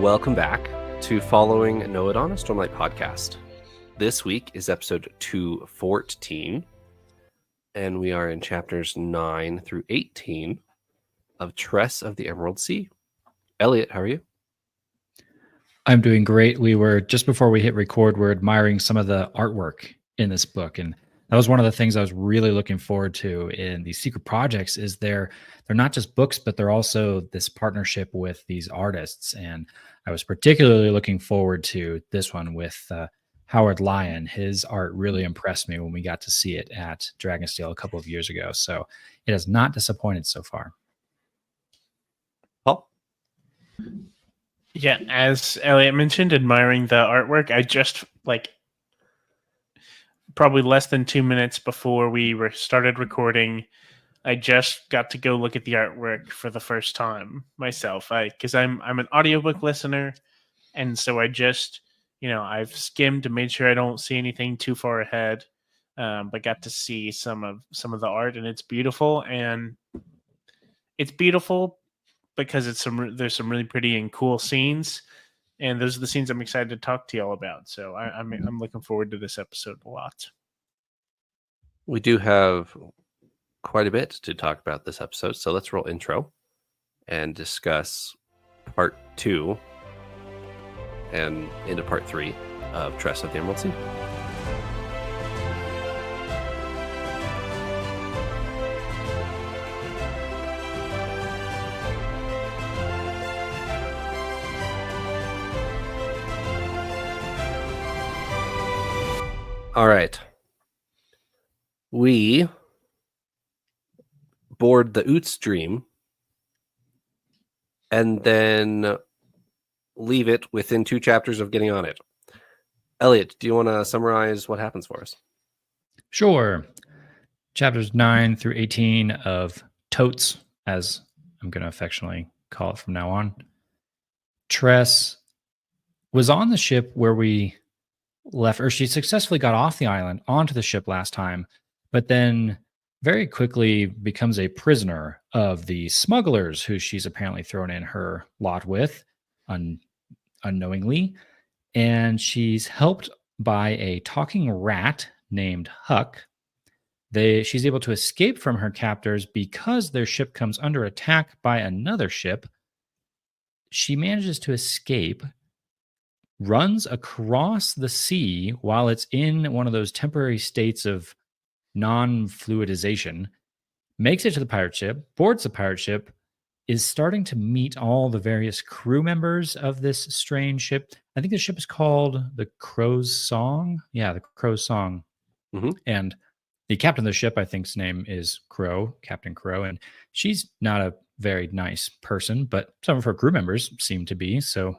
Welcome back to Following Know It on a Stormlight podcast. This week is episode 214, and we are in chapters 9 through 18 of Tress of the Emerald Sea. Eliot, how are you? I'm doing great. We were, just before we hit record, we're admiring some of the artwork in this book. And that was one of the things I was really looking forward to in these secret projects is they're not just books, but they're also this partnership with these artists. And I was particularly looking forward to this one with Howard Lyon. His art really impressed me when we got to see it at Dragonsteel a couple of years ago. So it has not disappointed so far. Paul? Yeah, as Eliot mentioned, admiring the artwork. I just, probably less than 2 minutes before we started recording, I just got to go look at the artwork for the first time myself. Because I'm an audiobook listener, and so I just, I've skimmed to make sure I don't see anything too far ahead, but got to see some of the art, and it's beautiful. And it's beautiful because there's some really pretty and cool scenes, and those are the scenes I'm excited to talk to y'all about. So I'm looking forward to this episode a lot. We do have quite a bit to talk about this episode, so let's roll intro and discuss part 2 and into part 3 of Tress of the Emerald Sea. All right. We board the Ute's Dream and then leave it within 2 chapters of getting on it. Eliot, do you want to summarize what happens for us? Sure. Chapters 9 through 18 of Totes, as I'm going to affectionately call it from now on. Tress was on the ship where we left, or she successfully got off the island onto the ship last time, but then very quickly becomes a prisoner of the smugglers who she's apparently thrown in her lot with unknowingly. And she's helped by a talking rat named Huck. She's able to escape from her captors because their ship comes under attack by another ship. She manages to escape, runs across the sea while it's in one of those temporary states of non-fluidization, makes it to the pirate ship, boards the pirate ship, is starting to meet all the various crew members of this strange ship. I think the ship is called the Crow's Song. Yeah, the Crow's Song. Mm-hmm. And the captain of the ship, I think's name is Crow, Captain Crow, and she's not a very nice person, but some of her crew members seem to be. So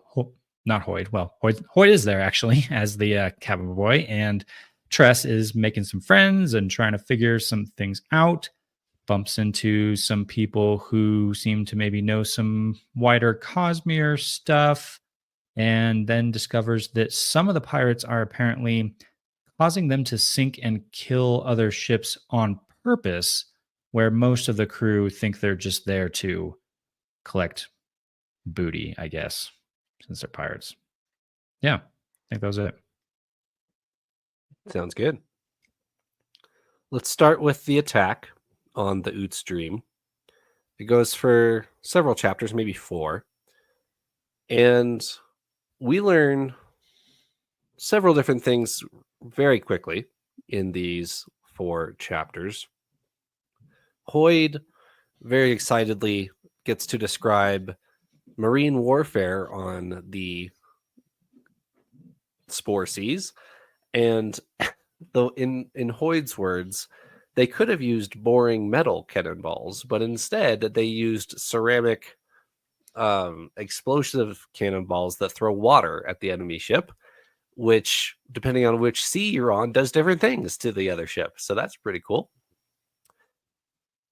not Hoyd. Well, Hoyd is there actually as the cabin boy, and Tress is making some friends and trying to figure some things out. Bumps into some people who seem to maybe know some wider Cosmere stuff, and then discovers that some of the pirates are apparently causing them to sink and kill other ships on purpose, where most of the crew think they're just there to collect booty, I guess, since they're pirates. Yeah, I think that was it. Sounds good. Let's start with the attack on the Ute's Dream. It goes for several chapters, maybe 4. And we learn several different things very quickly in these 4 chapters. Hoyd very excitedly gets to describe marine warfare on the Spore Seas. And though in Hoyd's words, they could have used boring metal cannonballs, but instead they used ceramic explosive cannonballs that throw water at the enemy ship, which, depending on which sea you're on, does different things to the other ship. So that's pretty cool.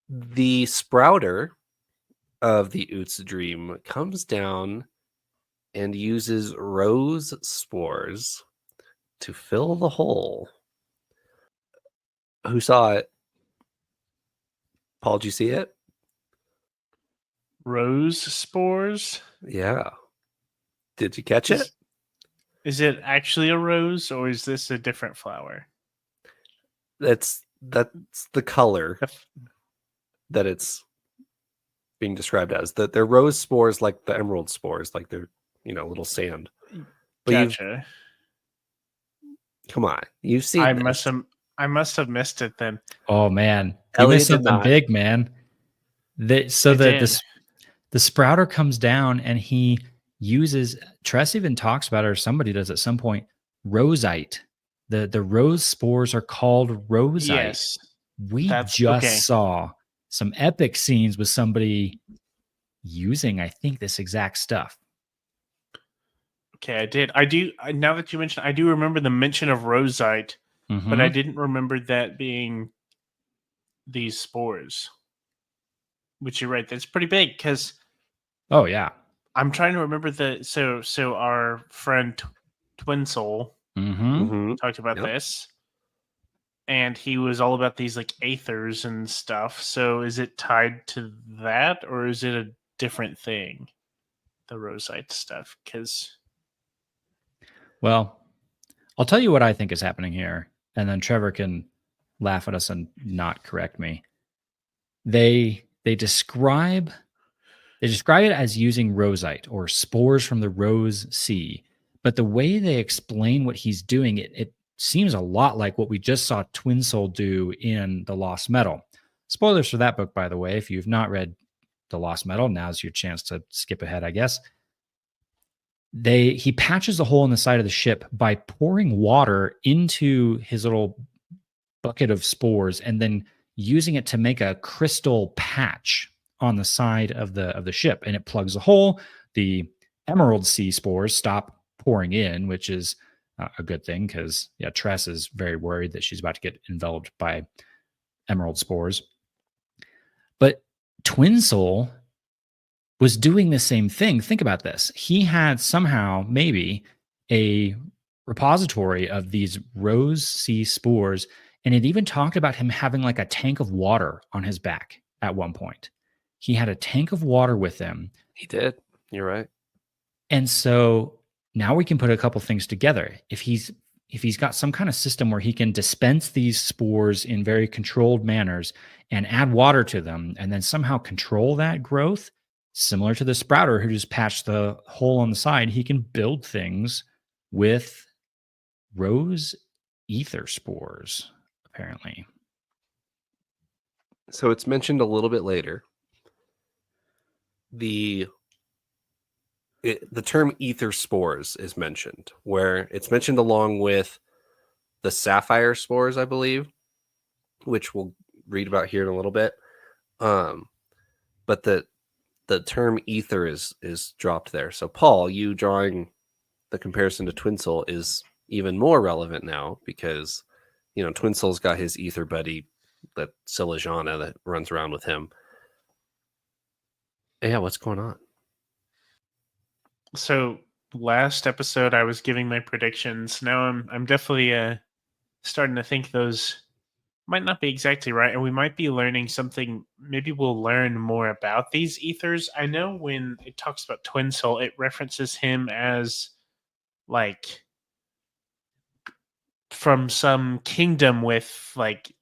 The sprouter of the Ute's Dream comes down and uses rose spores to fill the hole. Who saw it? Paul, did you see it? Rose spores? Yeah. Did you catch it? Is it actually a rose, or is this a different flower? That's the color that it's being described as. That they're rose spores, like the emerald spores, like they're little sand. But Gotcha. come on, you've seen. I must have missed it then. Oh man, you Eliot missed did something not. big, man. The sprouter comes down and he uses. Tress even talks about it, or somebody does at some point. Rosite. The rose spores are called rosite. Yes, We just okay. saw some epic scenes with somebody using, I think, this exact stuff. Okay, I did. I do. Now that you mention, I do remember the mention of rosite, but I didn't remember that being these spores. Which you're right. That's pretty big because. Oh yeah. I'm trying to remember so our friend Twin Soul talked about this, and he was all about these like aethers and stuff. So is it tied to that, or is it a different thing? The rosite stuff, because. Well, I'll tell you what I think is happening here, and then Trevor can laugh at us and not correct me. They describe it as using rosite or spores from the rose sea, but the way they explain what he's doing, it seems a lot like what we just saw Twin Soul do in The Lost Metal. Spoilers for that book, by the way. If you've not read The Lost Metal, now's your chance to skip ahead, I guess. He patches a hole in the side of the ship by pouring water into his little bucket of spores and then using it to make a crystal patch on the side of the ship, and it plugs a hole. The emerald sea spores stop pouring in, which is a good thing because Tress is very worried that she's about to get enveloped by emerald spores. But Twin Soul was doing the same thing. Think about this. He had somehow maybe a repository of these rose sea spores, and it even talked about him having like a tank of water on his back at one point. He had a tank of water with him. He did. You're right. And so now we can put a couple things together. If he's got some kind of system where he can dispense these spores in very controlled manners and add water to them and then somehow control that growth, similar to the sprouter who just patched the hole on the side, he can build things with rose ether spores, apparently. So it's mentioned a little bit later. The term ether spores is mentioned, where it's mentioned along with the sapphire spores, I believe, which we'll read about here in a little bit. But the term ether is dropped there. So Paul, you drawing the comparison to Twin Soul is even more relevant now because Twin Soul's got his ether buddy, that Silajana, that runs around with him. Yeah, what's going on? So last episode I was giving my predictions. Now I'm definitely starting to think those might not be exactly right, and we might be learning something. Maybe we'll learn more about these ethers. I know when it talks about Twin Soul, it references him as like from some kingdom with like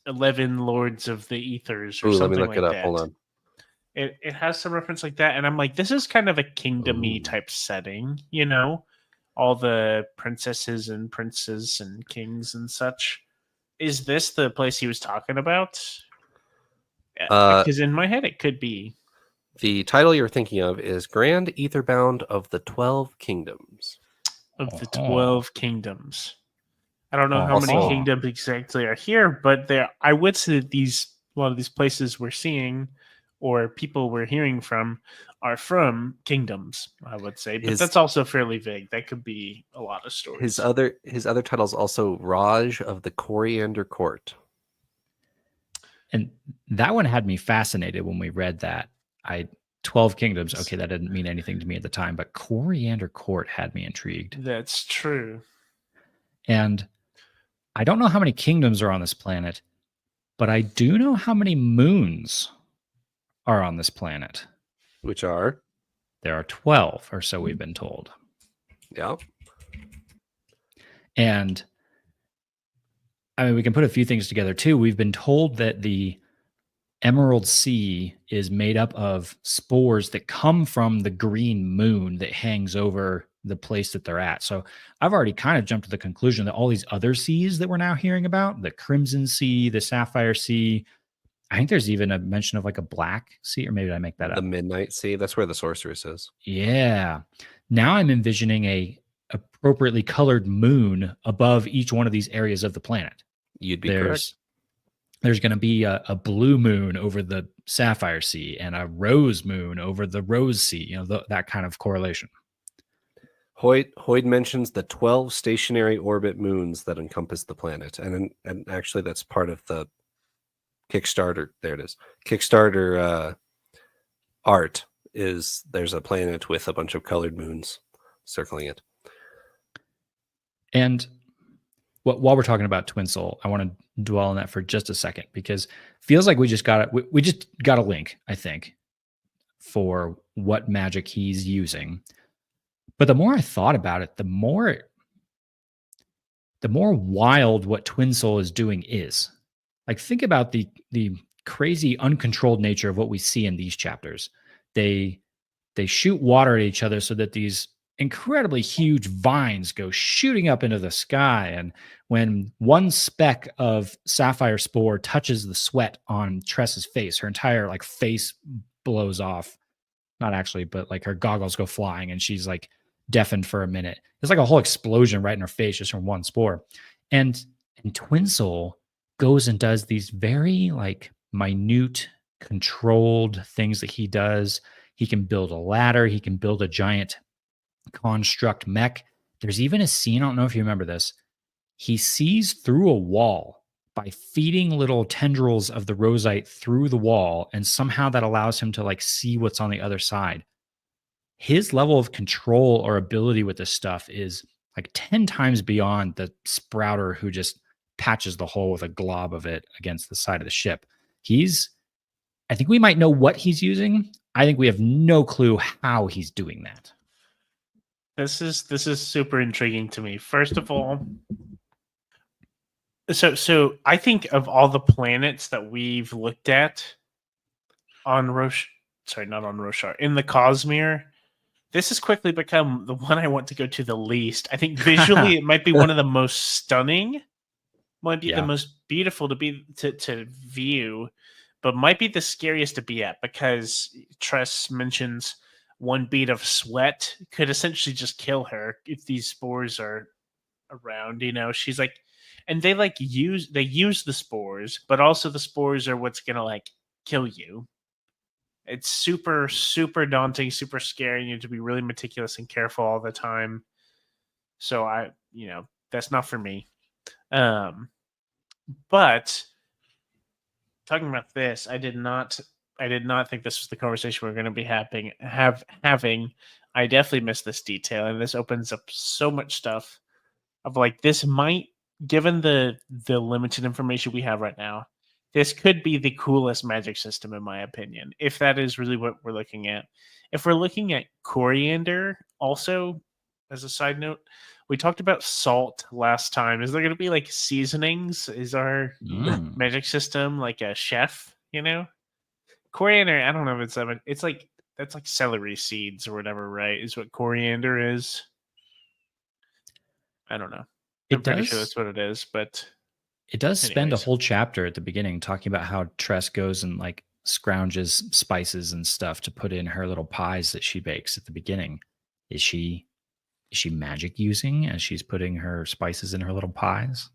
11 lords of the ethers or something like that. Let me look it up. Hold on. It has some reference like that, and I'm like, this is kind of a kingdom-y type setting, all the princesses and princes and kings and such. Is this the place he was talking about? Because in my head, it could be. The title you're thinking of is Grand Etherbound of the 12 Kingdoms. Of the 12 Kingdoms. I don't know how many kingdoms exactly are here, but I would say that a lot of these places we're seeing or people we're hearing from are from kingdoms, I would say. But that's also fairly vague. That could be a lot of stories. His other title is also Raj of the Coriander Court. And that one had me fascinated when we read that. 12 Kingdoms. Okay, that didn't mean anything to me at the time, but Coriander Court had me intrigued. That's true. And I don't know how many kingdoms are on this planet, but I do know how many moons are on this planet. Which are? There are 12, or so we've been told. Yeah. And I mean, we can put a few things together too. We've been told that the Emerald Sea is made up of spores that come from the green moon that hangs over the place that they're at. So I've already kind of jumped to the conclusion that all these other seas that we're now hearing about, the Crimson Sea, the Sapphire Sea, I think there's even a mention of like a Black Sea, or maybe I make that The up. Midnight Sea. That's where the sorceress is. Yeah. Now I'm envisioning a appropriately colored moon above each one of these areas of the planet. You'd be correct. There's going to be a blue moon over the Sapphire Sea and a rose moon over the Rose Sea, you know, that kind of correlation. Hoyd mentions the 12 stationary orbit moons that encompass the planet. And actually, that's part of the Kickstarter. There it is. Kickstarter art is there's a planet with a bunch of colored moons circling it. And while we're talking about Twin Soul, I want to dwell on that for just a second, because it feels like we just got a link, I think, for what magic he's using. But the more I thought about it, the more wild what Twin Soul is doing is. Like, think about the crazy uncontrolled nature of what we see in these chapters. They shoot water at each other so that these incredibly huge vines go shooting up into the sky. And when one speck of sapphire spore touches the sweat on Tress's face, her entire like face blows off. Not actually, but like her goggles go flying and she's like deafened for a minute. It's like a whole explosion right in her face just from one spore. And Twin Soul goes and does these very like minute, controlled things that he does. He can build a ladder. He can build a giant construct mech. There's even a scene, I don't know if you remember this. He sees through a wall by feeding little tendrils of the rosite through the wall, and somehow that allows him to like see what's on the other side. His level of control or ability with this stuff is like 10 times beyond the sprouter who just patches the hole with a glob of it against the side of the ship. I think we might know what he's using. I think we have no clue how he's doing that. This is super intriguing to me. First of all, so I think of all the planets that we've looked at on not on Roshar, in the Cosmere, this has quickly become the one I want to go to the least. I think visually it might be one of the most stunning, might be the most beautiful to view, but might be the scariest to be at, because Tress mentions one bead of sweat could essentially just kill her if these spores are around. You know, she's like, and they use the spores, but also the spores are what's gonna like kill you. It's super, super daunting, super scary. You have to be really meticulous and careful all the time. So that's not for me. But talking about this, I did not think this was the conversation we're going to be having. I definitely missed this detail, and this opens up so much stuff of like, this might, given the limited information we have right now, this could be the coolest magic system in my opinion, if that is really what we're looking at. If we're looking at coriander, also as a side note, we talked about salt last time. Is there going to be like seasonings? Is our magic system like a chef, you know? Coriander, I don't know if it's like, that's like celery seeds or whatever, right? Is what coriander is. I don't know. I'm pretty sure that's what it is, but it does spend a whole chapter at the beginning talking about how Tress goes and like scrounges spices and stuff to put in her little pies that she bakes at the beginning. Is she magic using as she's putting her spices in her little pies?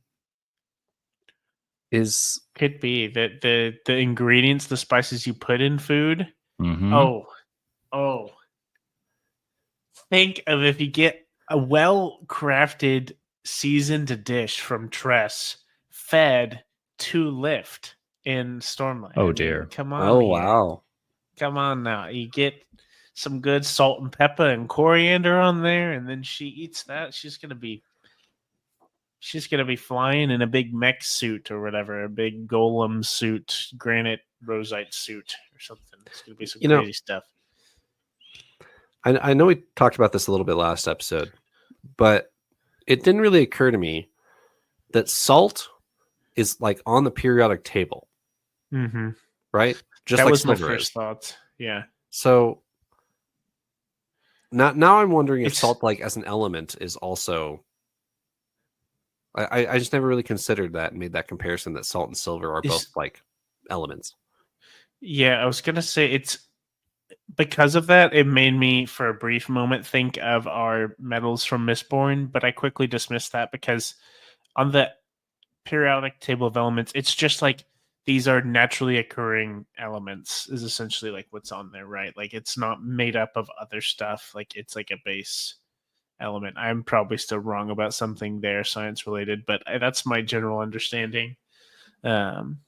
Could be that the ingredients, the spices you put in food. Mm-hmm. Oh. Think of if you get a well-crafted, seasoned dish from Tress fed to Lift in Stormlight. Oh, dear. Come on. Oh, wow. Come on now. You get some good salt and pepper and coriander on there, and then she eats that. She's gonna be flying in a big mech suit or whatever, a big golem suit, granite rosite suit or something. It's gonna be some crazy stuff. I know we talked about this a little bit last episode, but it didn't really occur to me that salt is like on the periodic table, Mm-hmm. right? Just That like was my silver first is. thought. Yeah. So now I'm wondering if It's salt, like as an element, is also. I just never really considered that and made that comparison that salt and silver are both is like elements. yeah, I was gonna say it's because of that, it made me for a brief moment think of our metals from Mistborn, but I quickly dismissed that because on the periodic table of elements, it's just like these are naturally occurring elements is essentially like what's on there, right? Like it's not made up of other stuff. Like it's like a base element. I'm probably still wrong about something there, science related, but that's my general understanding. Um,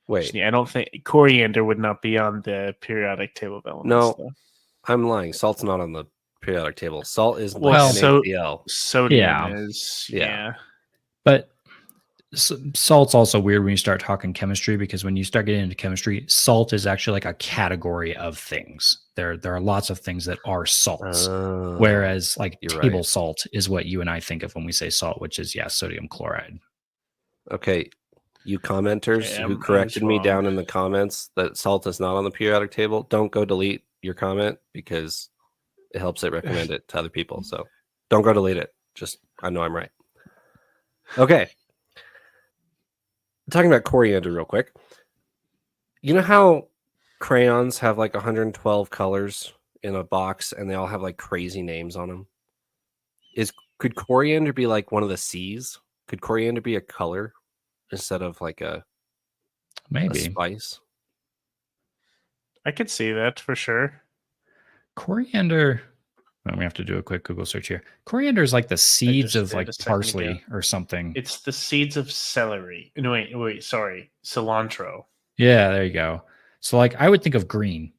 Wait, I don't think coriander would not be on the periodic table of elements, no, though. I'm lying. Salt's not on the periodic table. Salt is like Well, so NaCl. sodium Yeah. is, Yeah. yeah. But salt's also weird when you start talking chemistry, because when you start getting into chemistry, salt is actually like a category of things. There are lots of things that are salts, Oh, whereas like you're table right. salt is what you and I think of when we say salt, which is sodium chloride. Okay, you commenters Okay, who I was corrected me wrong. down in the comments that salt is not on the periodic table, don't go delete your comment because it helps it recommend it to other people. So don't go delete it. Just I know I'm right. Okay. Talking about coriander real quick. You know how crayons have like 112 colors in a box and they all have like crazy names on them? Could coriander be like one of the C's? Could coriander be a color instead of like a Maybe spice? I could see that for sure. coriander. Well, we have to do a quick Google search here. Coriander is like the seeds just of did like a second ago. parsley or something. It's the seeds of celery. No, wait, sorry. Cilantro. Yeah, there you go. So like I would think of green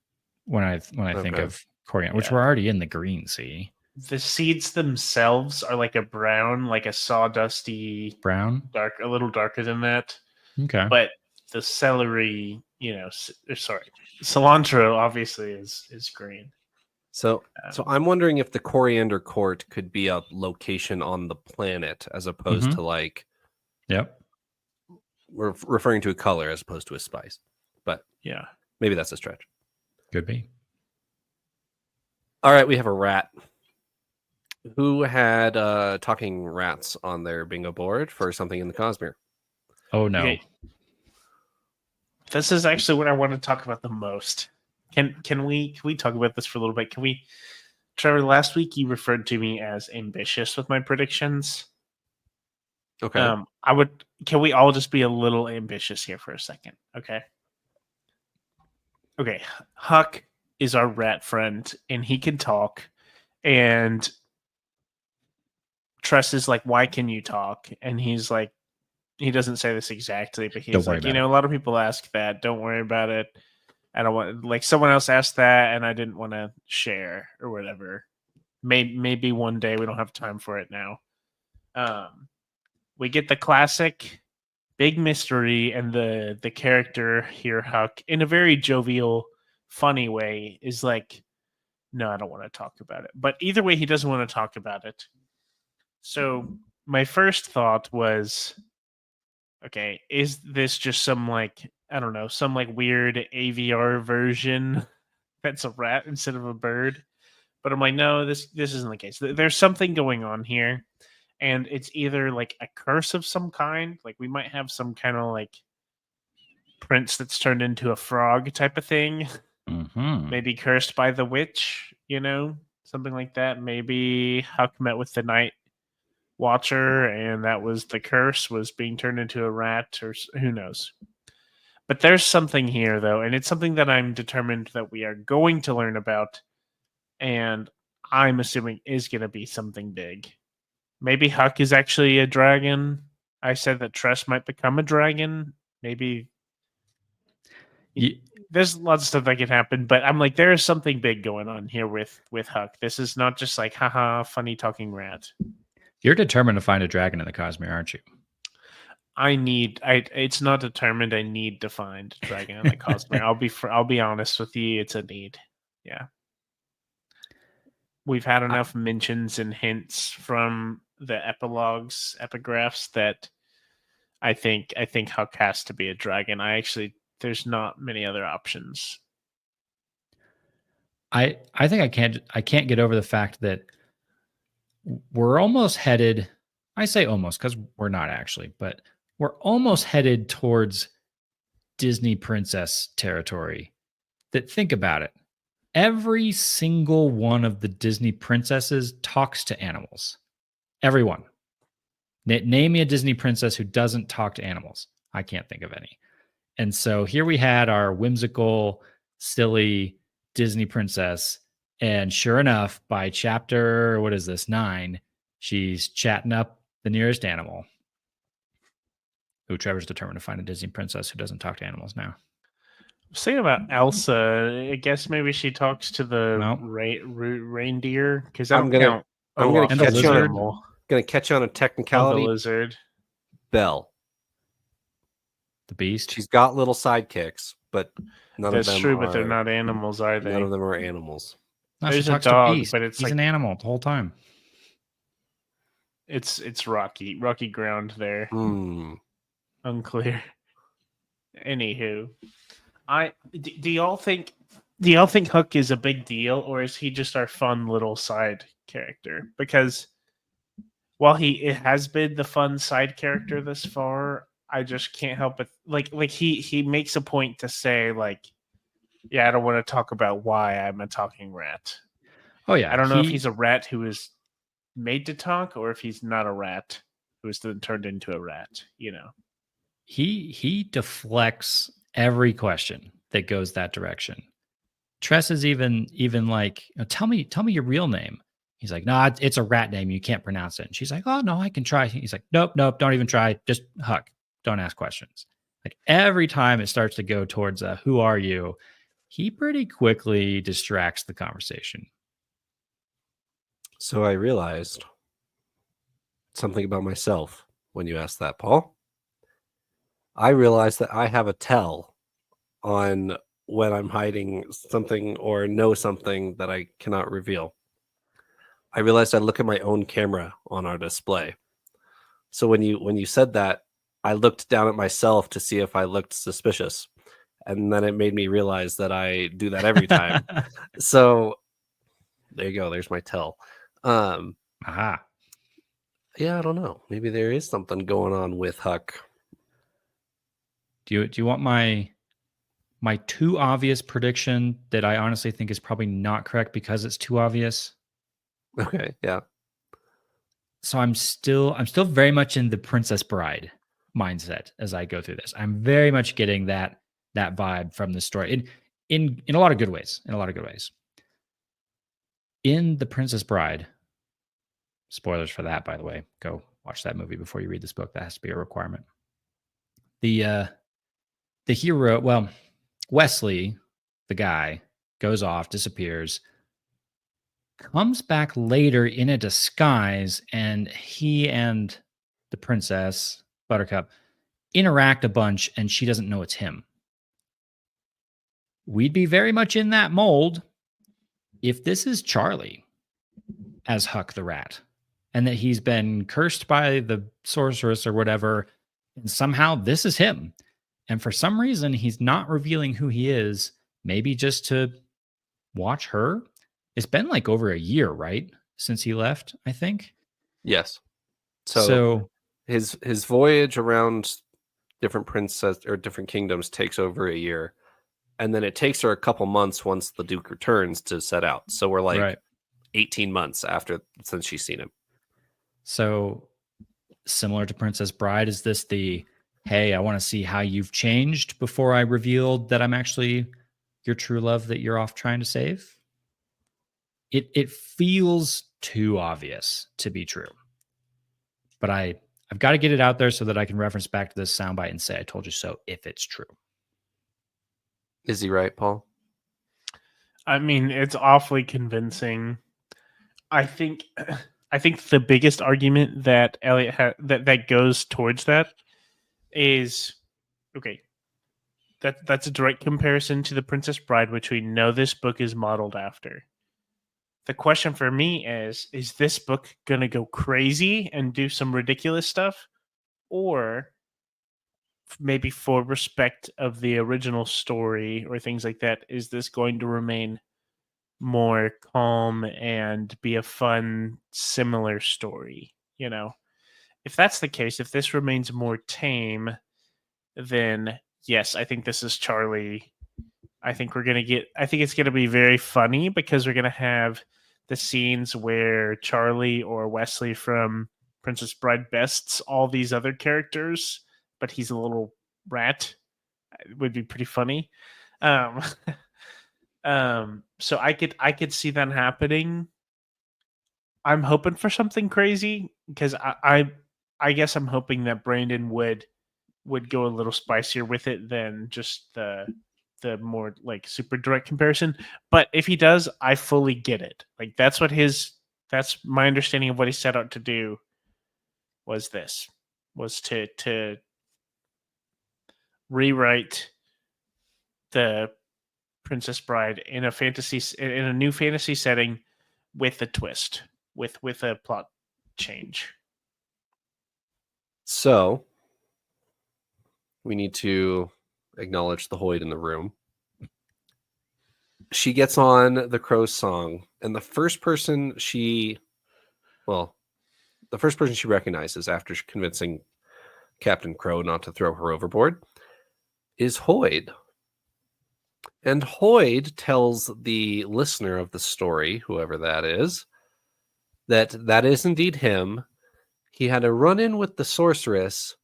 when I think Okay. of coriander, which Yeah. we're already in the green. See, The seeds themselves are like a brown, like a sawdusty, brown. a little darker than that. Okay. But the celery, sorry, cilantro obviously is green. So Um, I'm wondering if the coriander court could be a location on the planet as opposed Mhm. to like Yep. we're referring to a color as opposed to a spice. But yeah. maybe that's a stretch. Could be. All right, we have a rat. Who had talking rats on their bingo board for something in the Cosmere? Oh no. Okay. This is actually what I want to talk about the most. Can we talk about this for a little bit? Can we, Trevor? Last week you referred to me as ambitious with my predictions. Okay. Can we all just be a little ambitious here for a second? Okay. Okay. Huck is our rat friend, and he can talk. And Tress is like, "Why can you talk?" And he's like, he doesn't say this exactly, but he's Don't worry like, about it. a lot of people ask that. Don't worry about it. I don't want, like, someone else asked that, and I didn't want to share or whatever. Maybe one day. We don't have time for it now. We get the classic big mystery, and the character here, Huck, in a very jovial, funny way, is like, no, I don't want to talk about it. But either way, he doesn't want to talk about it. So my first thought was, okay, is this just some like, I don't know, some like weird AVR version that's a rat instead of a bird? But I'm like, no, this isn't the case. There's something going on here, and it's either like a curse of some kind, like we might have some kind of like prince that's turned into a frog type of thing, Mhm. maybe cursed by the witch, something like that. Maybe Huck met with the night watcher, and that was the curse, was being turned into a rat, or who knows. But there's something here, though, and it's something that I'm determined that we are going to learn about, and I'm assuming is going to be something big. Maybe Huck is actually a dragon. I said that Tress might become a dragon. Maybe there's lots of stuff that can happen, but I'm like, there is something big going on here with Huck. This is not just like, haha, funny talking rat. You're determined to find a dragon in the Cosmere, aren't you? It's not determined. I need to find a dragon in the Cosmere. I'll be honest with you. It's a need. Yeah. we've had enough mentions and hints from the epigraphs that I think Huck has to be a dragon. There's not many other options. I think I can't get over the fact that we're almost headed. I say almost because we're not actually, but we're almost headed towards Disney princess territory. That think about it. Every single one of the Disney princesses talks to animals. Everyone. Name me a Disney princess who doesn't talk to animals. I can't think of any. And so here we had our whimsical, silly Disney princess. And sure enough, by chapter, 9, she's chatting up the nearest animal. Ooh, Trevor's determined to find a Disney princess who doesn't talk to animals now. Saying about Elsa, I guess maybe she talks to the Nope. reindeer because I'm gonna catch you on a of the technicality. lizard. Belle. The beast. She's got little sidekicks, but none of them That's true, but they're are- not animals, are they? None of them are animals. No, There's she a talks dog, to Beast. but it's He's like- an animal the whole time. It's rocky ground there. Unclear. Anywho, do y'all think Hook is a big deal, or is he just our fun little side character? Because while it has been the fun side character this far, I just can't help but like he makes a point to say like, yeah, I don't want to talk about why I'm a talking rat. Oh yeah. I don't know if he's a rat who is made to talk, or if he's not a rat who is then turned into a rat. He deflects every question that goes that direction. Tress is even like, tell me your real name. He's like, no, it's a rat name. You can't pronounce it. And she's like, oh no, I can try. He's like, nope, don't even try. Just Huck. Don't ask questions. Like every time it starts to go towards who are you, he pretty quickly distracts the conversation. So I realized something about myself when you asked that, Paul. I realized that I have a tell on when I'm hiding something or know something that I cannot reveal. I realized I look at my own camera on our display. So when you said that, I looked down at myself to see if I looked suspicious. And then it made me realize that I do that every time. So there you go. There's my tell. Aha. Yeah, I don't know. Maybe there is something going on with Huck. Do you want my too obvious prediction that I honestly think is probably not correct because it's too obvious? Okay, yeah. So I'm still very much in the Princess Bride mindset as I go through this. I'm very much getting that vibe from the story in a lot of good ways. In The Princess Bride, spoilers for that, by the way. Go watch that movie before you read this book. That has to be a requirement. The hero, well, Wesley, the guy, goes off, disappears, comes back later in a disguise, and he and the princess, Buttercup, interact a bunch, and she doesn't know it's him. We'd be very much in that mold if this is Charlie as Huck the rat, and that he's been cursed by the sorceress or whatever, and somehow this is him. And for some reason, he's not revealing who he is, maybe just to watch her. It's been like over a year, right? Since he left, I think. Yes. So his voyage around different princess or different kingdoms takes over a year. And then it takes her a couple months once the Duke returns to set out. So we're like 18 months since she's seen him. So similar to Princess Bride, is this the, hey, I want to see how you've changed before I revealed that I'm actually your true love that you're off trying to save? It feels too obvious to be true. But I've got to get it out there so that I can reference back to this soundbite and say, I told you so, if it's true. Is he right, Paul? I mean, it's awfully convincing. I think the biggest argument that Eliot that goes towards that is, okay, that's a direct comparison to The Princess Bride, which we know this book is modeled after. the question for me is this book going to go crazy and do some ridiculous stuff? Or maybe for respect of the original story or things like that, is this going to remain more calm and be a fun, similar story? You know, if that's the case, if this remains more tame, then yes, I think this is Charlie. I think it's going to be very funny because we're going to have the scenes where Charlie or Wesley from Princess Bride bests all these other characters, but he's a little rat. It would be pretty funny. Um, so I could see that happening. I'm hoping for something crazy because I guess I'm hoping that Brandon would go a little spicier with it than just the more like super direct comparison. But if he does, I fully get it. Like that's my understanding of what he set out to do was to rewrite the Princess Bride in a new fantasy setting with a twist, with a plot change. So we need to acknowledge the Hoyd in the room. She gets on the Crow's song, and the first person she recognizes after convincing Captain Crow not to throw her overboard is Hoyd. And Hoyd tells the listener of the story, whoever that is is indeed him. He had a run-in with the sorceress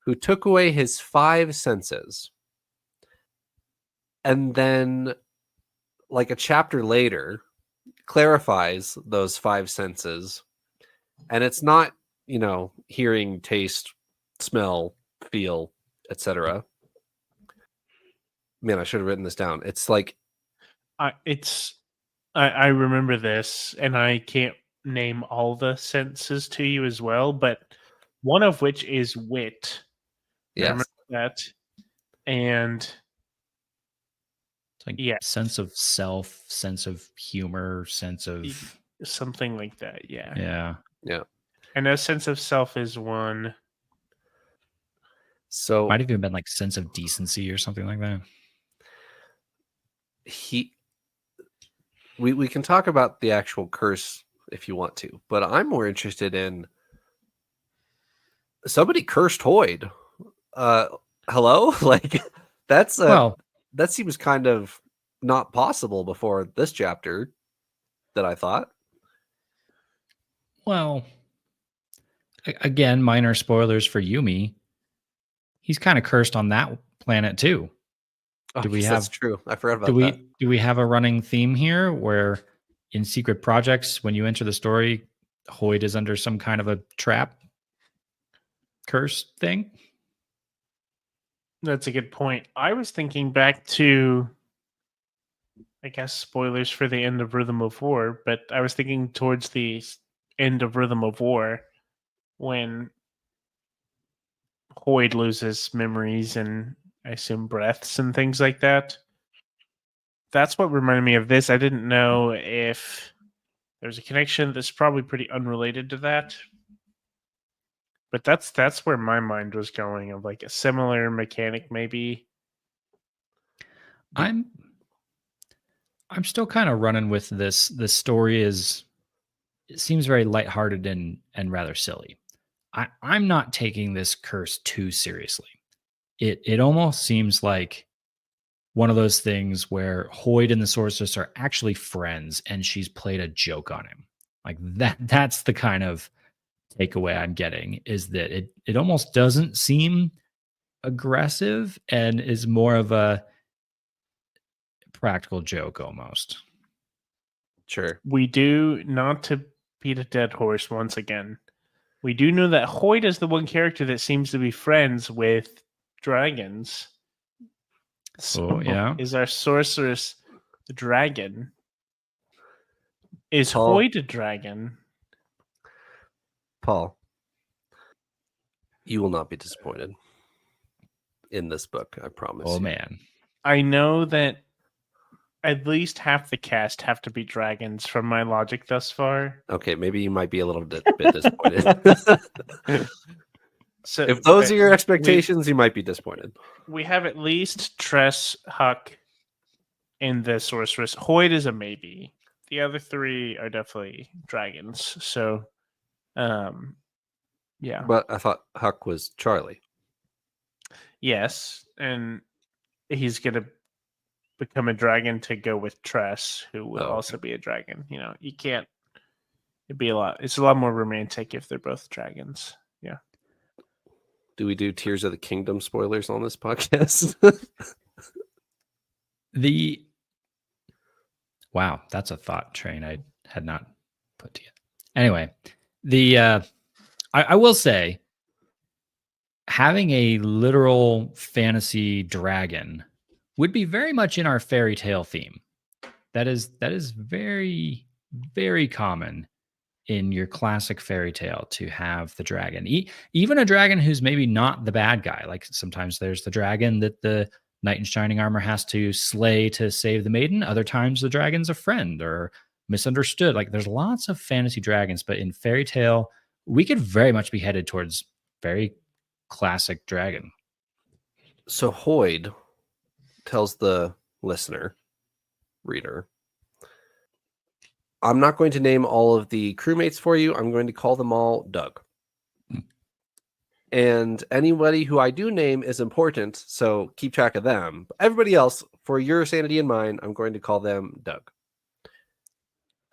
who took away his 5 senses. And then, like a chapter later, clarifies those 5 senses. And it's not, hearing, taste, smell, feel, etc. Man, I should have written this down. It's like... I remember this, and I can't name all the senses to you as well, but one of which is wit. Yes. I remember that. And it's like sense of self, sense of humor, sense of something like that. Yeah. And a sense of self is one. So might have even been like sense of decency or something like that. We can talk about the actual curse if you want to, but I'm more interested in somebody cursed Hoyd. Hello? Like that seems kind of not possible before this chapter that I thought. Well, again, minor spoilers for Yumi. He's kind of cursed on that planet too. Oh, that's true. I forgot about that. Do we have a running theme here where in secret projects, when you enter the story, Hoyd is under some kind of a trap curse thing? That's a good point. I was thinking back to, I guess, spoilers for the end of Rhythm of War, but I was thinking towards the end of Rhythm of War when Hoyd loses memories and I assume breaths and things like that. That's what reminded me of this. I didn't know if there's a connection that's probably pretty unrelated to that. But that's where my mind was going, of like a similar mechanic maybe. I'm still kind of running with this. The story it seems very lighthearted and rather silly. I'm not taking this curse too seriously. It almost seems like one of those things where Hoyd and the sorceress are actually friends and she's played a joke on him. Like that's the kind of takeaway I'm getting, is that it almost doesn't seem aggressive and is more of a practical joke almost. Sure. We do, not to beat a dead horse once again, we do know that Hoyd is the one character that seems to be friends with dragons. So is our sorceress the dragon? Is Hoyd a dragon? Paul, you will not be disappointed in this book, I promise. Oh, man. I know that at least half the cast have to be dragons from my logic thus far. Okay, maybe you might be a little bit disappointed. So If those are your we- expectations, you might be disappointed. we have at least Tress, Huck, and the sorceress. Hoyd is a maybe. The other three are definitely dragons. So, yeah, But I thought Huck was Charlie. yes, and he's gonna become a dragon to go with Tress, who will Oh, also be a dragon. You know, you can't. It'd be a lot. It's a lot more romantic if they're both dragons. Yeah. Do we do Tears of the Kingdom spoilers on this podcast? Wow, that's a thought train I had not put together. Anyway, I will say having a literal fantasy dragon would be very much in our fairy tale theme. That is very, very common in your classic fairy tale to have the dragon. Even a dragon who's maybe not the bad guy. Like sometimes there's the dragon that the knight in shining armor has to slay to save the maiden. Other times the dragon's a friend or misunderstood. Like there's lots of fantasy dragons, but in fairy tale, we could very much be headed towards very classic dragon. So Hoyd tells the reader, I'm not going to name all of the crewmates for you. I'm going to call them all Doug. And anybody who I do name is important, so keep track of them. But everybody else, for your sanity and mine, I'm going to call them Doug.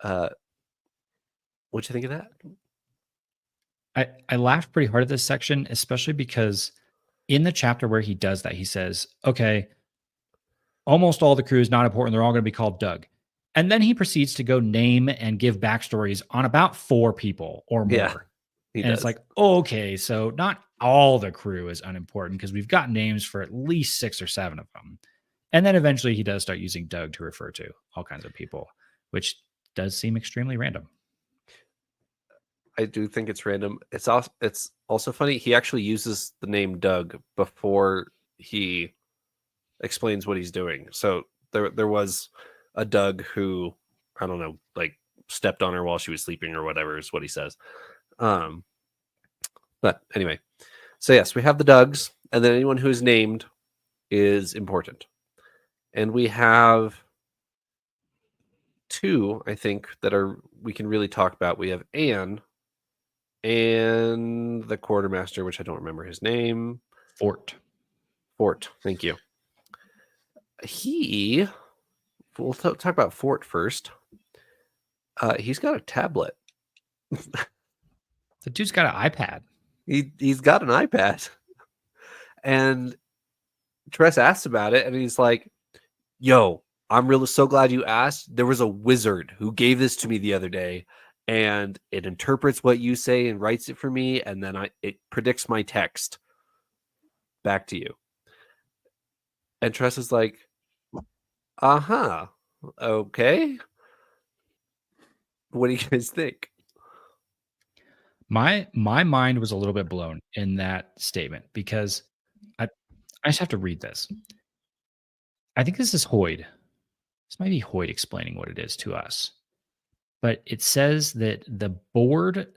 What'd you think of that? I laughed pretty hard at this section, especially because in the chapter where he does that, he says, okay, almost all the crew is not important. They're all going to be called Doug. And then he proceeds to go name and give backstories on about 4 people or more. Yeah, it's like, okay, so not all the crew is unimportant because we've got names for at least 6 or 7 of them. And then eventually he does start using Doug to refer to all kinds of people, which does seem extremely random. I do think it's random. It's also funny. He actually uses the name Doug before he explains what he's doing. So there was a Doug who, I don't know, like stepped on her while she was sleeping or whatever is what he says. But anyway, so yes, we have the Dougs, and then anyone who is named is important. And we have 2, I think, that we can really talk about. We have Anne and the quartermaster, which I don't remember his name. Fort. Thank you. We'll talk about Fort first. He's got a tablet. The dude's got an iPad. He's got an iPad. And Tress asks about it, and he's like, yo, I'm really so glad you asked. There was a wizard who gave this to me the other day, and it interprets what you say and writes it for me, and then it predicts my text back to you. And Tress is like, okay. What do you guys think? My mind was a little bit blown in that statement because I just have to read this. I think this is Hoyd. This might be Hoyd explaining what it is to us. But it says that the board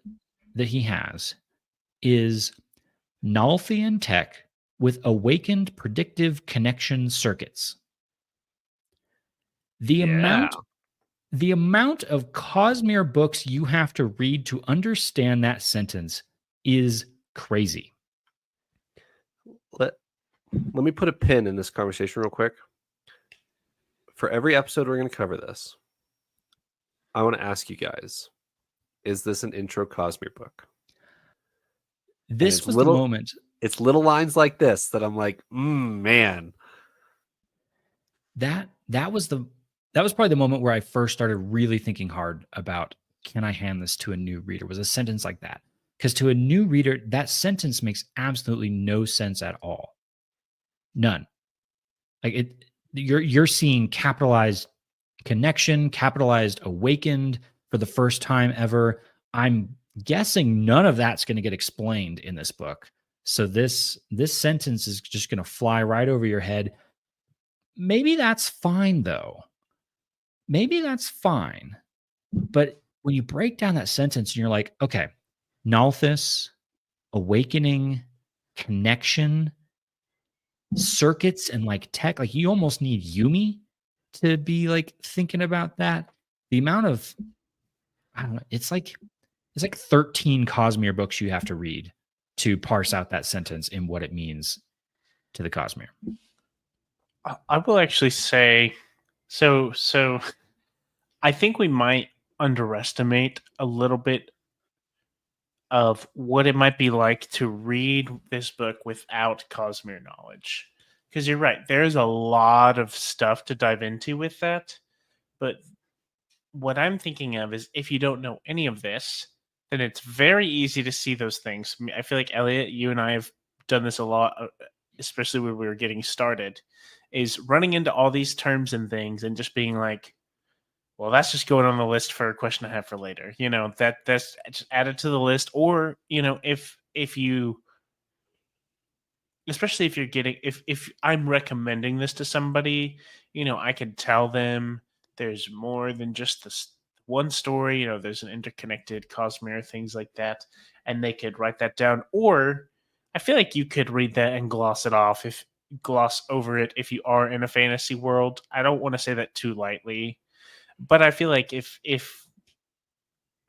that he has is Nalthian tech with awakened predictive connection circuits. The amount of Cosmere books you have to read to understand that sentence is crazy. Let me put a pin in this conversation real quick. For every episode we're going to cover this, I want to ask you guys, is this an intro Cosmere book? This was the moment. It's little lines like this that I'm like, man. That was probably the moment where I first started really thinking hard about, can I hand this to a new reader? Was a sentence like that. Because to a new reader, that sentence makes absolutely no sense at all. None. Like you're seeing capitalized connection, capitalized awakened for the first time ever. I'm guessing none of that's going to get explained in this book. So this sentence is just going to fly right over your head. Maybe that's fine though. maybe that's fine. But when you break down that sentence and you're like, okay, Nalthis, awakening, connection, circuits, and like tech, like you almost need Yumi to be like thinking about that. The amount of, I don't know, it's like 13 Cosmere books you have to read to parse out that sentence and what it means to the Cosmere. I will actually say, so I think we might underestimate a little bit of what it might be like to read this book without Cosmere knowledge. Because you're right, there's a lot of stuff to dive into with that. But what I'm thinking of is if you don't know any of this, then it's very easy to see those things. I feel like, Eliot, you and I have done this a lot, especially when we were getting started, is running into all these terms and things and just being like, well, that's just going on the list for a question I have for later. That's just added to the list. Or, if you, especially if you're getting, if I'm recommending this to somebody, I can tell them there's more than just this one story. There's an interconnected Cosmere, things like that, and they could write that down. Or I feel like you could read that and gloss over it if you are in a fantasy world. I don't want to say that too lightly, but I feel like if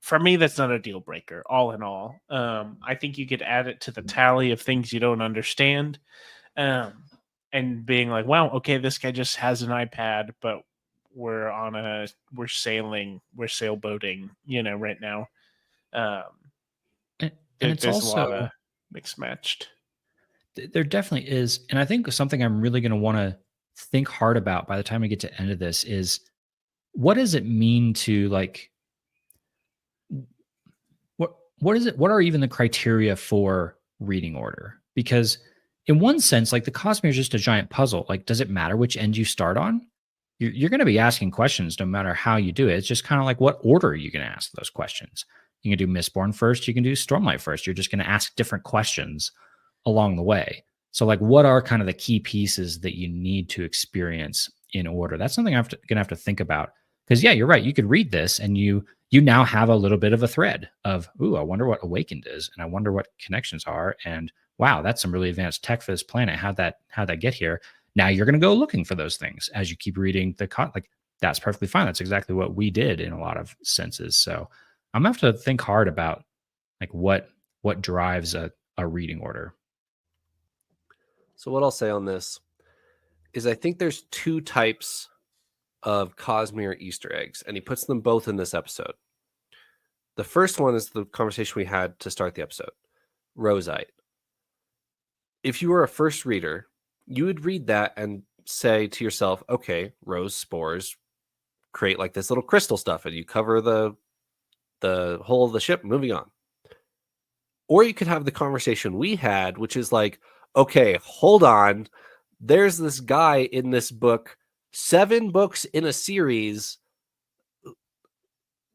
for me, that's not a deal breaker. All in all, I think you could add it to the tally of things you don't understand, and being like, "Wow, okay, this guy just has an iPad, but we're sailboating, right now." And it's There's a lot also, of mixed matched. there definitely is. And I think something I'm really going to want to think hard about by the time we get to the end of this is, what does it mean to like, what is it? What are even the criteria for reading order? Because in one sense, like the Cosmere is just a giant puzzle. Like, does it matter which end you start on? You're going to be asking questions no matter how you do it. It's just kind of like, what order are you going to ask those questions? You can do Mistborn first. You can do Stormlight first. You're just going to ask different questions along the way. So, like, what are kind of the key pieces that you need to experience in order? That's something I'm going to have to think about. Because, yeah, you're right. You could read this and you now have a little bit of a thread of, ooh, I wonder what Awakened is, and I wonder what connections are, and wow, that's some really advanced tech for this planet. How'd that get here? Now you're going to go looking for those things as you keep reading like that's perfectly fine. That's exactly what we did in a lot of senses. So I'm gonna have to think hard about like what drives a reading order. So what I'll say on this is I think there's two types of Cosmere Easter eggs, and he puts them both in this episode. The first one is the conversation we had to start the episode, Roseite. If you were a first reader, you would read that and say to yourself, okay, rose spores create like this little crystal stuff, and you cover the whole of the ship, moving on. Or you could have the conversation we had, which is like, okay, hold on. There's this guy in this book, 7 books in a series,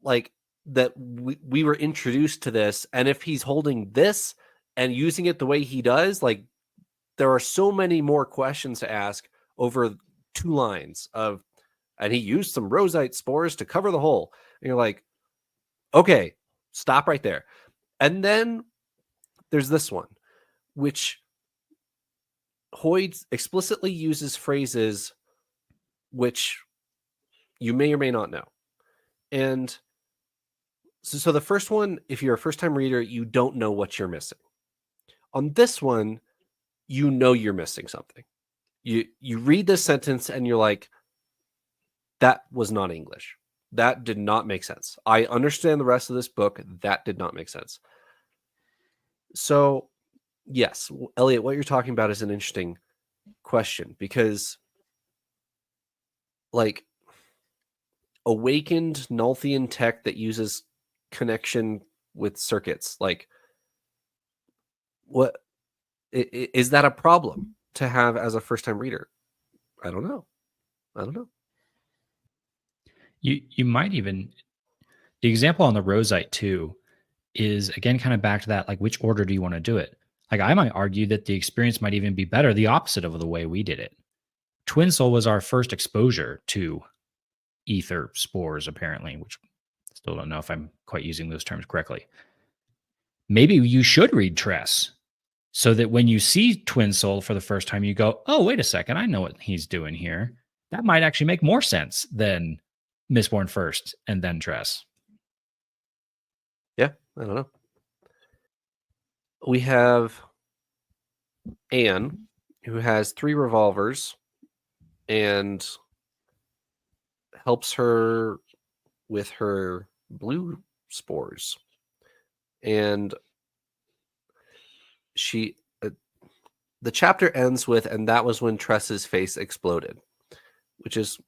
like that we were introduced to this. And if he's holding this and using it the way he does, like there are so many more questions to ask over 2 lines of, and he used some roseite spores to cover the hole. And you're like, okay, stop right there. And then there's this one, which Hoyd explicitly uses phrases which you may or may not know. And so the first one, if you're a first-time reader, you don't know what you're missing. On this one, you know you're missing something. You read this sentence and you're like, that was not English. That did not make sense. I understand the rest of this book. That did not make sense. So, yes, Eliot, what you're talking about is an interesting question, because like awakened Nalthian tech that uses connection with circuits, like what is that a problem to have as a first-time reader? I don't know. You might even, the example on the Roseite too is again kind of back to that, like which order do you want to do it? Like I might argue that the experience might even be better, the opposite of the way we did it. Twin Soul was our first exposure to ether spores, apparently, which still don't know if I'm quite using those terms correctly. Maybe you should read Tress so that when you see Twin Soul for the first time, you go, oh, wait a second, I know what he's doing here. That might actually make more sense than Mistborn first and then Tress. Yeah, I don't know. We have Anne, who has 3 revolvers and helps her with her blue spores. And she, the chapter ends with, and that was when Tress's face exploded, which is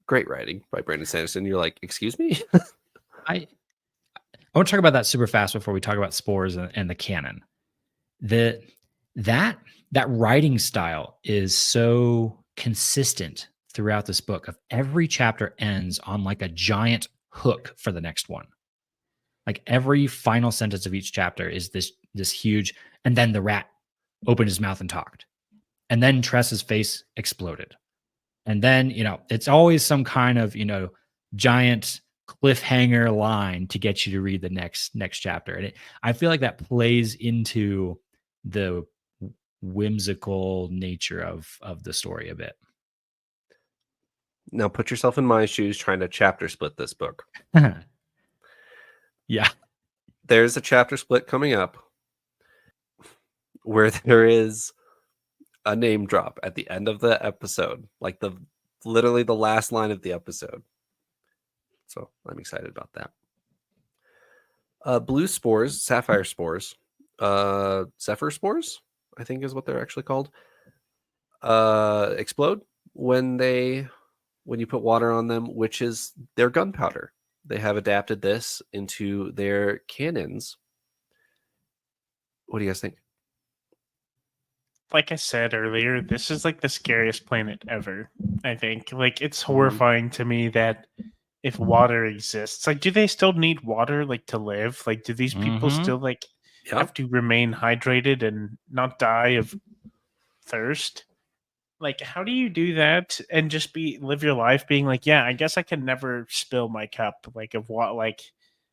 great writing by Brandon Sanderson. You're like, excuse me? I want to talk about that super fast before we talk about spores and the canon. That writing style is so consistent throughout this book. Of every chapter ends on like a giant hook for the next one. Like every final sentence of each chapter is this huge, and then the rat opened his mouth and talked, and then Tress's face exploded, and then it's always some kind of giant cliffhanger line to get you to read the next chapter, and I feel like that plays into the whimsical nature of the story a bit. Now put yourself in my shoes trying to chapter split this book. Yeah. There's a chapter split coming up where there is a name drop at the end of the episode, like literally the last line of the episode. So I'm excited about that. Blue spores, sapphire spores, zephyr spores, I think is what they're actually called, explode when you put water on them, which is their gunpowder. They have adapted this into their cannons. What do you guys think? Like I said earlier, this is like the scariest planet ever. I think like it's horrifying to me that if water exists, like, do they still need water like to live? Like, do these people still like have to remain hydrated and not die of thirst? Like, how do you do that and just live your life being like, yeah, I guess I can never spill my cup like of what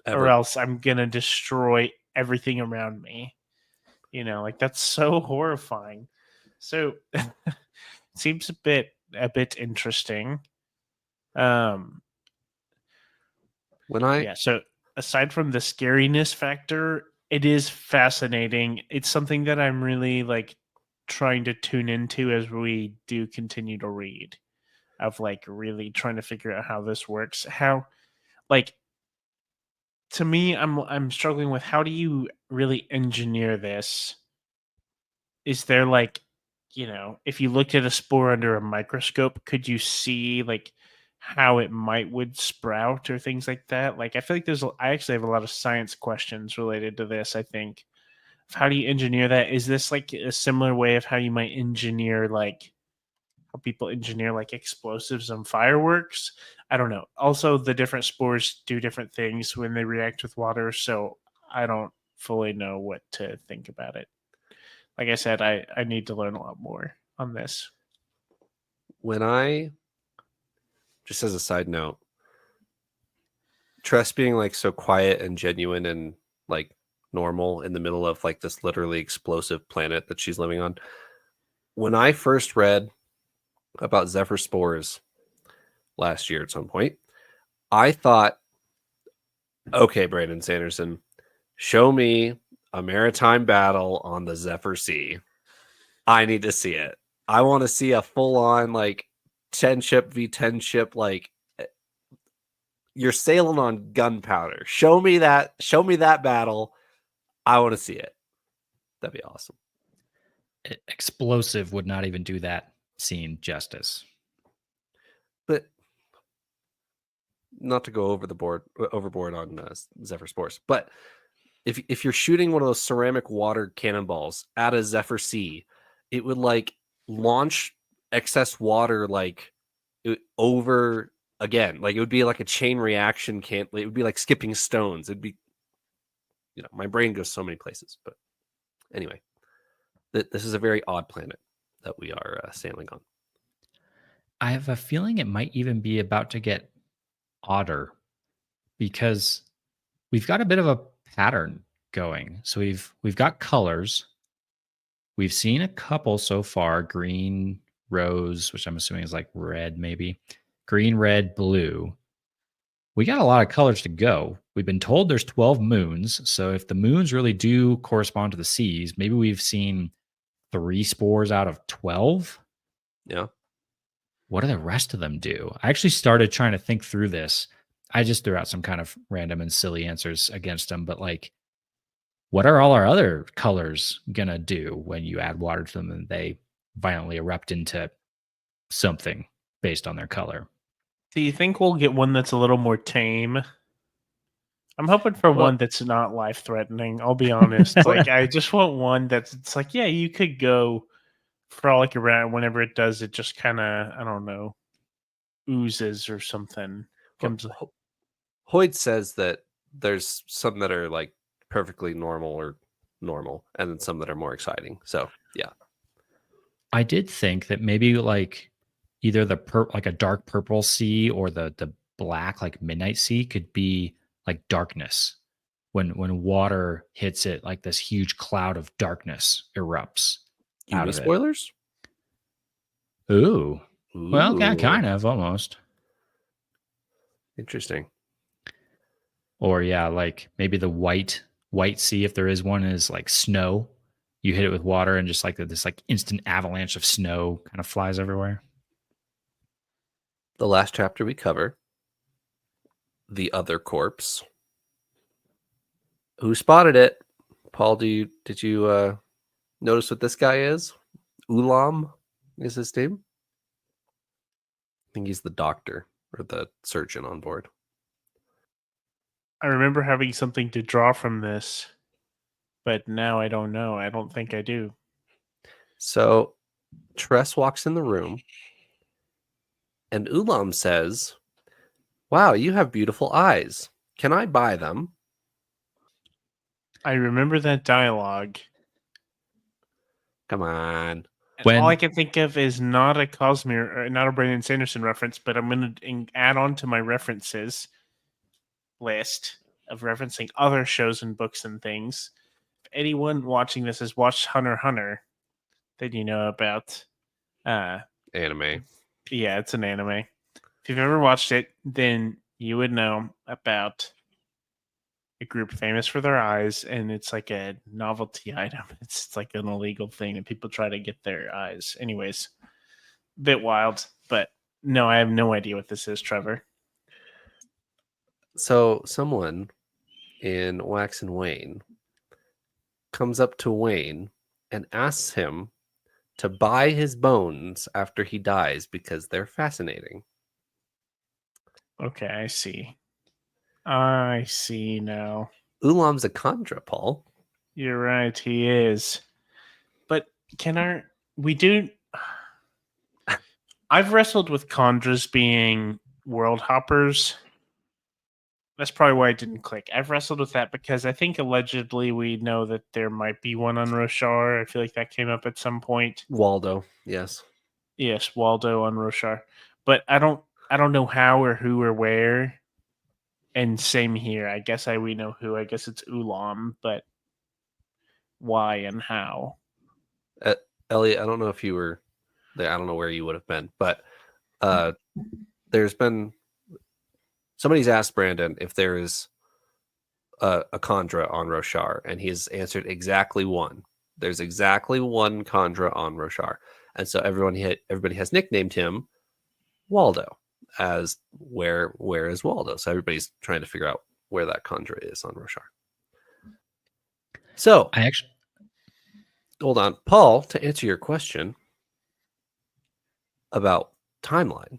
Ever. or else I'm gonna destroy everything around me. Like that's so horrifying. So it seems a bit interesting. So aside from the scariness factor, it is fascinating. It's something that I'm really like trying to tune into as we do continue to read, of like really trying to figure out how this works. How, like, to me, I'm struggling with how do you really engineer this? Is there like, if you looked at a spore under a microscope, could you see like how it would sprout or things like that? Like, I feel like I actually have a lot of science questions related to this. I think, how do you engineer that? Is this like a similar way of how you might engineer like how people engineer like explosives and fireworks? I don't know. Also, the different spores do different things when they react with water, so I don't fully know what to think about it. Like I said, I need to learn a lot more on this. Just as a side note, Tress being like so quiet and genuine and like normal in the middle of like this literally explosive planet that she's living on. When I first read about Zephyr spores last year at some point, I thought, okay, Brandon Sanderson, show me a maritime battle on the Zephyr Sea. I need to see it. I want to see a full-on like 10 ship v 10 ship, like you're sailing on gunpowder. Show me that battle. I want to see it. That'd be awesome. Explosive would not even do that scene justice. But not to go overboard on Zephyr spores, but if you're shooting one of those ceramic water cannonballs at a Zephyr Sea, it would like launch excess water like over again. Like it would be like a chain reaction. It would be like skipping stones. It'd be, my brain goes so many places. But anyway, this is a very odd planet that we are sailing on. I have a feeling it might even be about to get odder because we've got a bit of a pattern going. So we've got colors. We've seen a couple so far: green, rose, which I'm assuming is like red, maybe green, red, blue. We got a lot of colors to go. We've been told there's 12 moons. So if the moons really do correspond to the seas, maybe we've seen 3 spores out of 12. Yeah. What do the rest of them do? I actually started trying to think through this. I just threw out some kind of random and silly answers against them, but like, what are all our other colors gonna do when you add water to them and they violently erupt into something based on their color? Do you think we'll get one that's a little more tame? I'm hoping for one that's not life threatening. I'll be honest. Like, I just want one that's it's like, yeah, you could go frolic around whenever it does. It just kind of, I don't know, oozes or something. Comes. Hoyd says that there's some that are like perfectly normal, and then some that are more exciting. So yeah, I did think that maybe like either like a dark purple sea or the black like midnight sea could be like darkness. When water hits it, like this huge cloud of darkness erupts out UV of it. spoilers. Ooh. Well, yeah, Ooh. kind of almost. Interesting. Or yeah, like maybe the white sea, if there is one, is like snow. You hit it with water and just like this like instant avalanche of snow kind of flies everywhere. The last chapter we cover, the other corpse. Who spotted it? Paul, did you notice what this guy is? Ulam is his name. I think he's the doctor or the surgeon on board. I remember having something to draw from this, but now I don't know. I don't think I do. So Tress walks in the room and Ulam says, "Wow, you have beautiful eyes. Can I buy them?" I remember that dialogue. Come on. And all I can think of is not a Cosmere, or not a Brandon Sanderson reference, but I'm going to add on to my references list of referencing other shows and books and things. If anyone watching this has watched Hunter x Hunter, then you know about Anime. Yeah, it's an anime. If you've ever watched it, then you would know about a group famous for their eyes, and it's like a novelty item. It's like an illegal thing, and people try to get their eyes. Anyways, bit wild, but no, I have no idea what this is, Trevor. So someone in Wax and Wayne comes up to Wayne and asks him to buy his bones after he dies because they're fascinating. Okay, I see. I see now. Ulam's a Khandra, Paul. You're right, he is. But we do... I've wrestled with Khandras being world hoppers. That's probably why it didn't click. I've wrestled with that because I think allegedly we know that there might be one on Roshar. I feel like that came up at some point. Waldo, yes. Yes, Waldo on Roshar. But I don't know how or who or where. And same here. I guess we know who. I guess it's Ulam, but why and how? Eliot, I don't know if you were there. I don't know where you would have been, but there's been somebody's asked Brandon if there is a Khandra on Roshar, and he's answered exactly one. There's exactly one Khandra on Roshar, and so everybody has nicknamed him Waldo. As where is Waldo? So everybody's trying to figure out where that Khandra is on Roshar. So I actually hold on, Paul, to answer your question about timeline.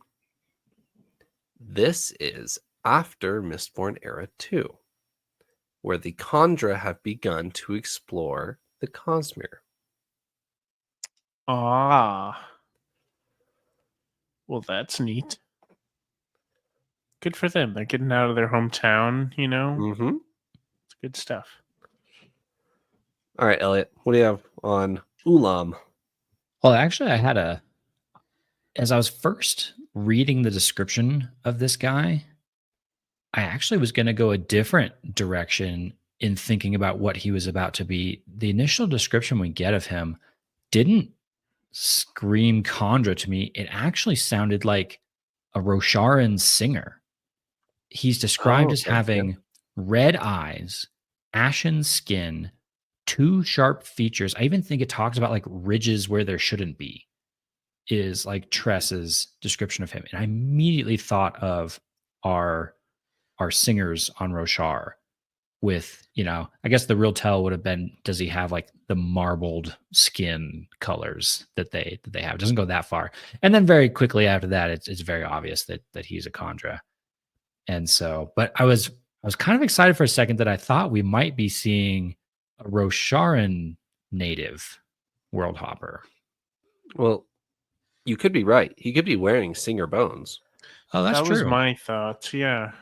This is after Mistborn Era 2, where the Khandra have begun to explore the Cosmere. Ah. Well, that's neat. Good for them. They're getting out of their hometown, you know? Mm-hmm. It's good stuff. All right, Eliot, what do you have on Ulam? Well, actually, I had as I was first reading the description of this guy, I actually was going to go a different direction in thinking about what he was about to be. The initial description we get of him didn't scream Khandra to me. It actually sounded like a Rosharan singer. He's described as okay, yeah. having red eyes, ashen skin, 2 sharp features. I even think it talks about like ridges where there shouldn't be, is like Tress's description of him. And I immediately thought of our singers on Roshar with, I guess the real tell would have been, does he have like the marbled skin colors that they have? It doesn't go that far. And then very quickly after that, it's very obvious that he's a Khandra. And so, but I was kind of excited for a second that I thought we might be seeing a Rosharan native world hopper. Well, you could be right. He could be wearing singer bones. Oh, that's that true. was my thought. Yeah,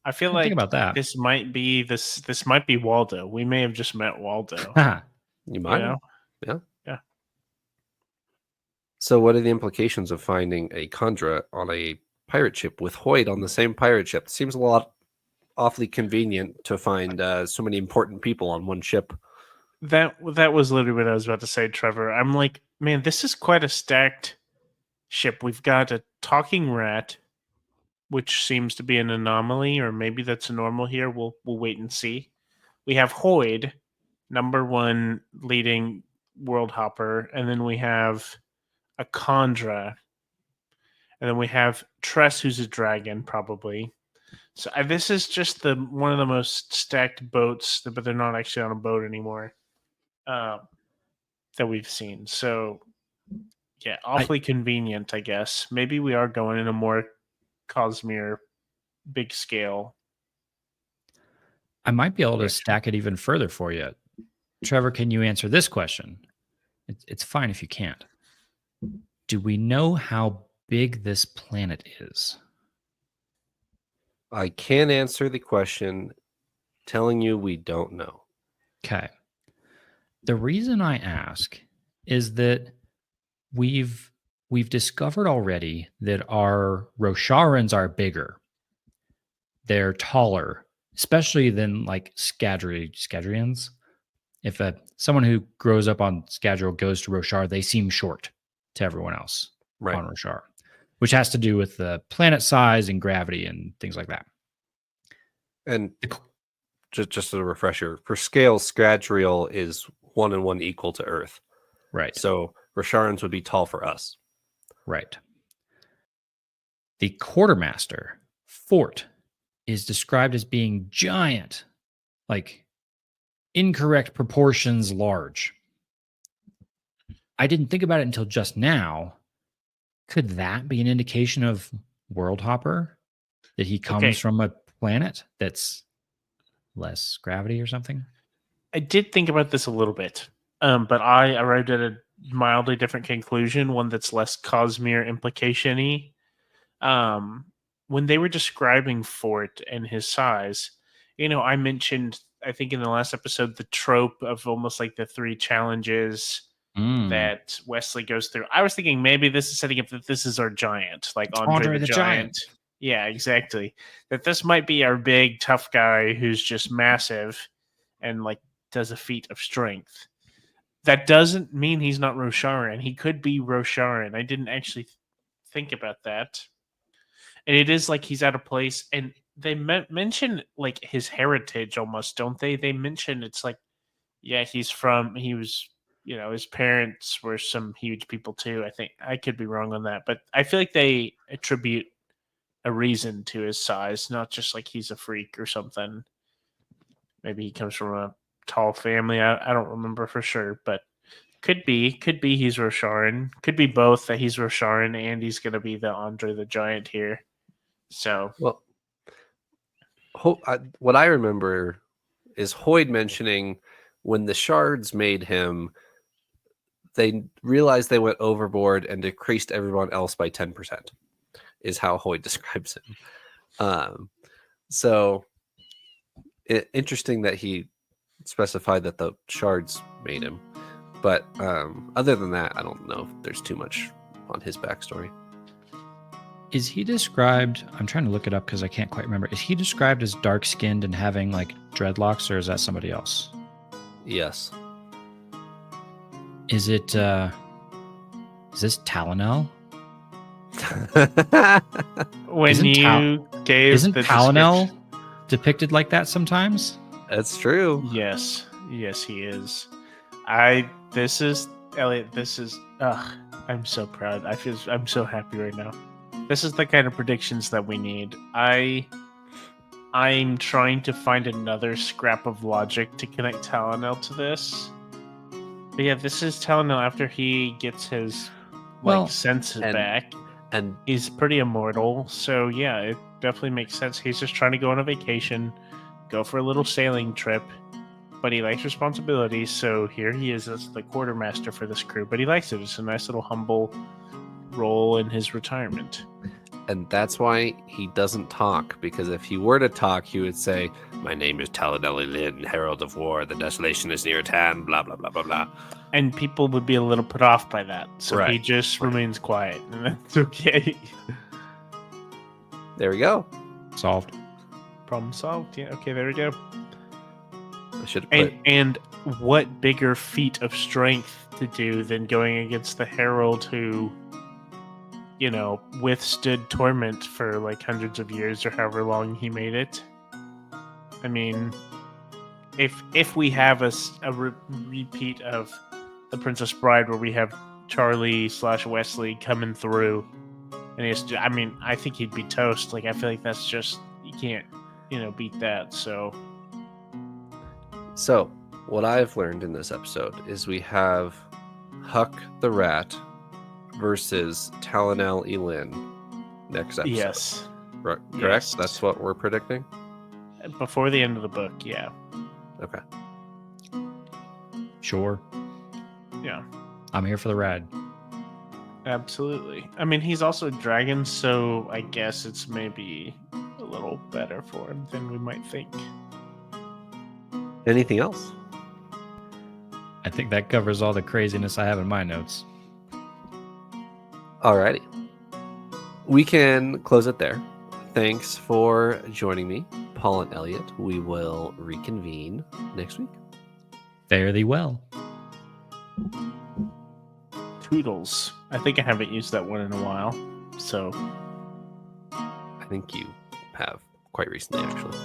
I feel like think about that. this might be this might be Waldo. We may have just met Waldo. You might. know? Yeah. Yeah. So, what are the implications of finding a Khandra on a pirate ship with Hoyd on the same pirate ship? Seems a lot awfully convenient to find so many important people on one ship. That was literally what I was about to say, Trevor. I'm like, man, this is quite a stacked ship. We've got a talking rat, which seems to be an anomaly, or maybe that's normal here. We'll wait and see. We have Hoyd, #1 leading world hopper, and then we have a Khandra, and then we have Tress, who's a dragon, probably. So this is just one of the most stacked boats, but they're not actually on a boat anymore, that we've seen. So, yeah, awfully convenient, I guess. Maybe we are going in a more Cosmere big scale. I might be able to stack it even further for you. Trevor, can you answer this question? It's fine if you can't. Do we know how big this planet is? I can answer the question telling you we don't know. Okay. The reason I ask is that we've discovered already that our Rosharans are bigger. They're taller, especially than like Scadrians. If someone who grows up on Scadrial goes to Roshar, they seem short to everyone else on Roshar, which has to do with the planet size and gravity and things like that. And just as a refresher, for scale, Scadrial is 1 and 1 equal to Earth. Right. So Rosharans would be tall for us. Right. The quartermaster fort is described as being giant, like incorrect proportions large. I didn't think about it until just now. Could that be an indication of World Hopper? That he comes from a planet that's less gravity or something? I did think about this a little bit, but I arrived at a mildly different conclusion, one that's less Cosmere implication-y. When they were describing Fort and his size, I mentioned, I think in the last episode, the trope of almost like the 3 challenges that Wesley goes through. I was thinking maybe this is setting up that this is our giant, like Andre the Giant. Yeah, exactly. That this might be our big tough guy who's just massive and like does a feat of strength. That doesn't mean he's not Rosharan. He could be Rosharan. I didn't actually think about that. And it is like he's at a place, and they mention like his heritage almost, don't they? They mention it's like, yeah, he was, his parents were some huge people too. I think I could be wrong on that, but I feel like they attribute a reason to his size, not just like he's a freak or something. Maybe he comes from a tall family. I don't remember for sure, but could be he's Rosharan. Could be both, that he's Rosharan and he's going to be the Andre the Giant here. So, well, what I remember is Hoyd mentioning when the shards made him, they realized they went overboard and decreased everyone else by 10%, is how Hoyd describes him. So interesting that he specified that the shards made him. But other than that, I don't know if there's too much on his backstory. Is he described? I'm trying to look it up because I can't quite remember. Is he described as dark-skinned and having like dreadlocks, or is that somebody else? Yes. Is it? Is this Talonel? When Isn't you gave Isn't the Talonel description- depicted like that sometimes? That's true. Yes, he is. This is Elliot. This is. I'm so proud. I'm so happy right now. This is the kind of predictions that we need. I'm trying to find another scrap of logic to connect Talonel to this. But yeah, this is Talonel after he gets his senses back. And He's pretty immortal, so yeah, it definitely makes sense. He's just trying to go on a vacation, go for a little sailing trip, but he likes responsibilities, so here he is as the quartermaster for this crew, but he likes it. It's a nice little humble role in his retirement. And that's why he doesn't talk, because if he were to talk, he would say, "My name is Talonel Lynn, Herald of War. The desolation is near at hand, blah, blah, blah, blah, blah." And people would be a little put off by that, so he Right. just remains quiet, and that's okay. There we go. Solved. Problem solved. Yeah, okay, there we go. I should have put... And what bigger feat of strength to do than going against the Herald who, withstood torment for like hundreds of years or however long he made it. I mean, if we have a repeat of The Princess Bride where we have Charlie/Wesley coming through, and I think he'd be toast. Like, I feel like that's just, you can't, beat that. So, what I've learned in this episode is we have Huck the Rat versus Talonel Elin next episode. yes. Correct? Yes. That's what we're predicting? Before the end of the book, yeah. Okay. Sure. Yeah. I'm here for the ride. Absolutely. I mean, he's also a dragon, so I guess it's maybe a little better for him than we might think. Anything else? I think that covers all the craziness I have in my notes. Alrighty. We can close it there. Thanks for joining me, Paul and Elliot. We will reconvene next week. Fare thee well. Toodles. I think I haven't used that one in a while, so I think you have quite recently, actually.